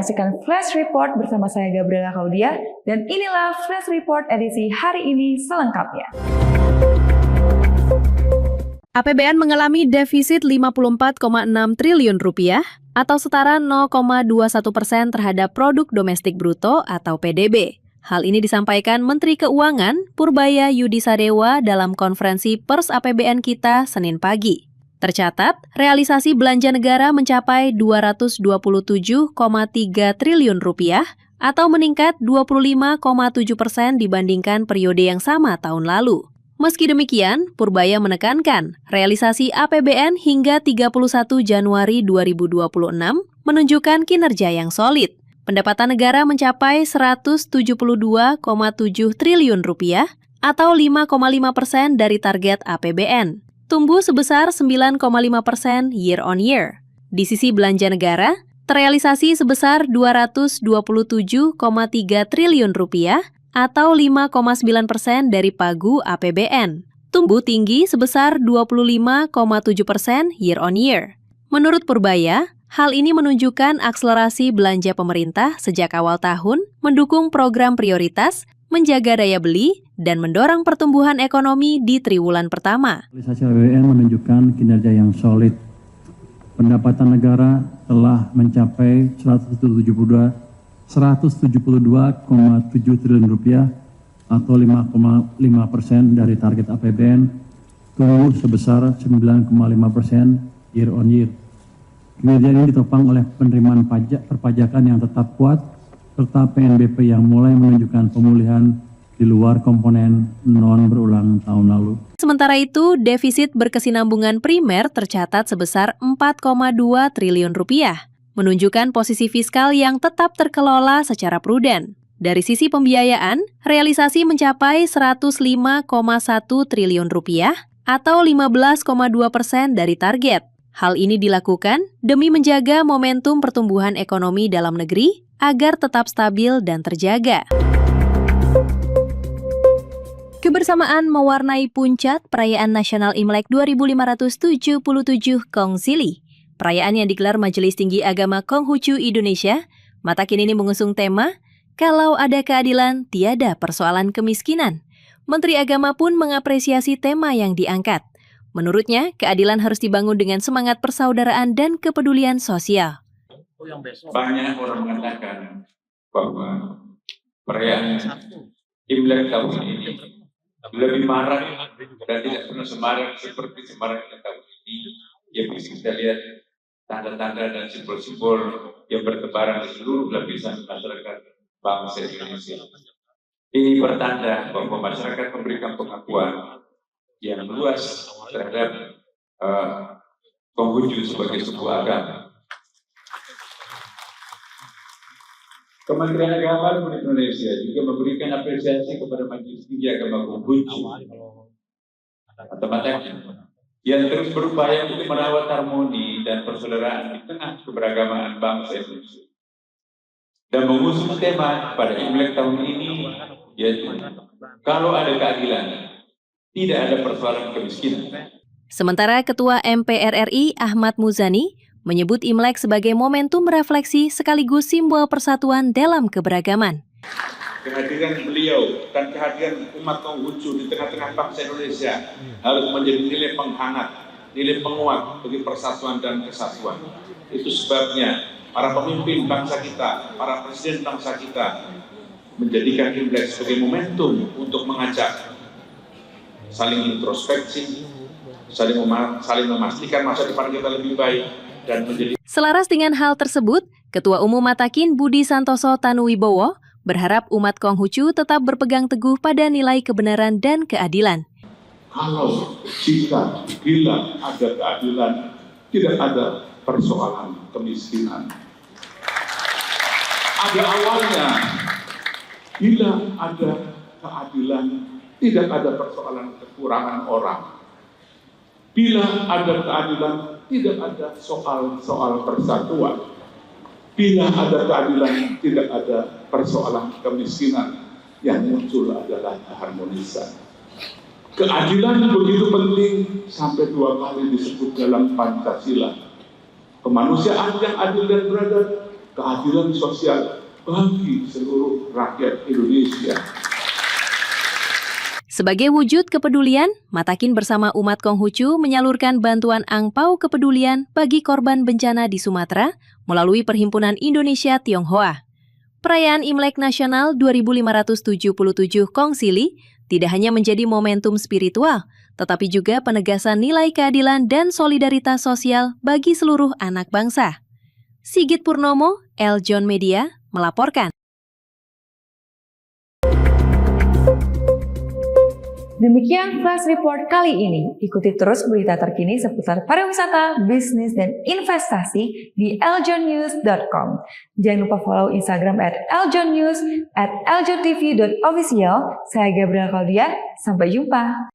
menyaksikan Flash Report bersama saya Gabriela Claudia dan inilah Flash Report edisi hari ini selengkapnya. APBN mengalami defisit 54,6 triliun rupiah atau setara 0,21% terhadap produk domestik bruto atau PDB. Hal ini disampaikan Menteri Keuangan Purbaya Yudisadewa dalam konferensi Pers APBN kita Senin pagi. Tercatat, realisasi belanja negara mencapai 227,3 triliun rupiah atau meningkat 25,7% dibandingkan periode yang sama tahun lalu. Meski demikian, Purbaya menekankan realisasi APBN hingga 31 Januari 2026 menunjukkan kinerja yang solid. Pendapatan negara mencapai 172,7 triliun rupiah atau 5,5% dari target APBN. Tumbuh sebesar 9,5% year on year. Di sisi belanja negara, terrealisasi sebesar 227,3 triliun rupiah atau 5,9% dari pagu APBN. Tumbuh tinggi sebesar 25,7% year on year. Menurut Purbaya, hal ini menunjukkan akselerasi belanja pemerintah sejak awal tahun mendukung program prioritas, menjaga daya beli, dan mendorong pertumbuhan ekonomi di triwulan pertama. Realisasi APBN menunjukkan kinerja yang solid. Pendapatan negara telah mencapai 172,7 triliun rupiah atau 5,5% dari target APBN, tumbuh sebesar 9,5% year on year. Kinerja ini ditopang oleh penerimaan pajak perpajakan yang tetap kuat, serta PNBP yang mulai menunjukkan pemulihan di luar komponen non berulang tahun lalu. Sementara itu, defisit berkesinambungan primer tercatat sebesar 4,2 triliun rupiah, menunjukkan posisi fiskal yang tetap terkelola secara prudent. Dari sisi pembiayaan, realisasi mencapai 105,1 triliun rupiah atau 15,2% dari target. Hal ini dilakukan demi menjaga momentum pertumbuhan ekonomi dalam negeri agar tetap stabil dan terjaga. Kebersamaan mewarnai puncak perayaan Nasional Imlek 2577 Kongsili. Perayaan yang digelar Majelis Tinggi Agama Konghucu Indonesia, mata kini ini mengusung tema, "Kalau ada keadilan, tiada persoalan kemiskinan." Menteri Agama pun mengapresiasi tema yang diangkat. Menurutnya, keadilan harus dibangun dengan semangat persaudaraan dan kepedulian sosial. Banyak orang mengatakan bahwa perayaan Imlek tahun ini lebih marak dan tidak pernah semarak seperti semaraknya tahun ini. Ya bisa kita lihat tanda-tanda dan simbol-simbol yang bertebaran di seluruh lapisan masyarakat bangsa Indonesia. Ini bertanda bahwa masyarakat memberikan pengakuan yang luas terhadap Konghucu sebagai sebuah agama. Kementerian Agama Republik Indonesia juga memberikan apresiasi kepada Majelis Tinggi Agama Konghucu atau Matakin yang terus berupaya untuk merawat harmoni dan persaudaraan di tengah keberagaman bangsa Indonesia dan mengusung tema pada Imlek tahun ini yaitu kalau ada keadilan, tidak ada persoalan kemiskinan. Sementara Ketua MPR RI Ahmad Muzani menyebut Imlek sebagai momentum refleksi sekaligus simbol persatuan dalam keberagaman. Kehadiran beliau dan kehadiran umat Konghucu di tengah-tengah bangsa Indonesia harus menjadi nilai penghangat, nilai penguat bagi persatuan dan kesatuan. Itu sebabnya para pemimpin bangsa kita, para presiden bangsa kita menjadikan Imlek sebagai momentum untuk mengajak saling introspeksi, saling memastikan masa depan kita lebih baik dan menjadi. Selaras dengan hal tersebut, Ketua Umum Matakin Budi Santoso Tanuwibowo berharap umat Konghucu tetap berpegang teguh pada nilai kebenaran dan keadilan. Kalau jika bila ada keadilan, tidak ada persoalan kemiskinan. Ada awalnya, bila ada keadilan, tidak ada persoalan kekurangan orang. Bila ada keadilan, tidak ada soal-soal persatuan. Bila ada keadilan, tidak ada persoalan kemiskinan. Yang muncul adalah keharmonisan. Keadilan begitu penting sampai 2 kali disebut dalam Pancasila. Kemanusiaan yang adil dan beradab, keadilan sosial bagi seluruh rakyat Indonesia. Sebagai wujud kepedulian, Matakin bersama umat Konghucu menyalurkan bantuan angpau kepedulian bagi korban bencana di Sumatera melalui Perhimpunan Indonesia Tionghoa. Perayaan Imlek Nasional 2577 Kongsili tidak hanya menjadi momentum spiritual, tetapi juga penegasan nilai keadilan dan solidaritas sosial bagi seluruh anak bangsa. Sigit Purnomo, Eljon Media, melaporkan. Demikian Flash Report kali ini. Ikuti terus berita terkini seputar pariwisata, bisnis, dan investasi di eljonnews.com. Jangan lupa follow Instagram @eljonnews, @eljontv.official. Saya Gabriel Claudia, sampai jumpa.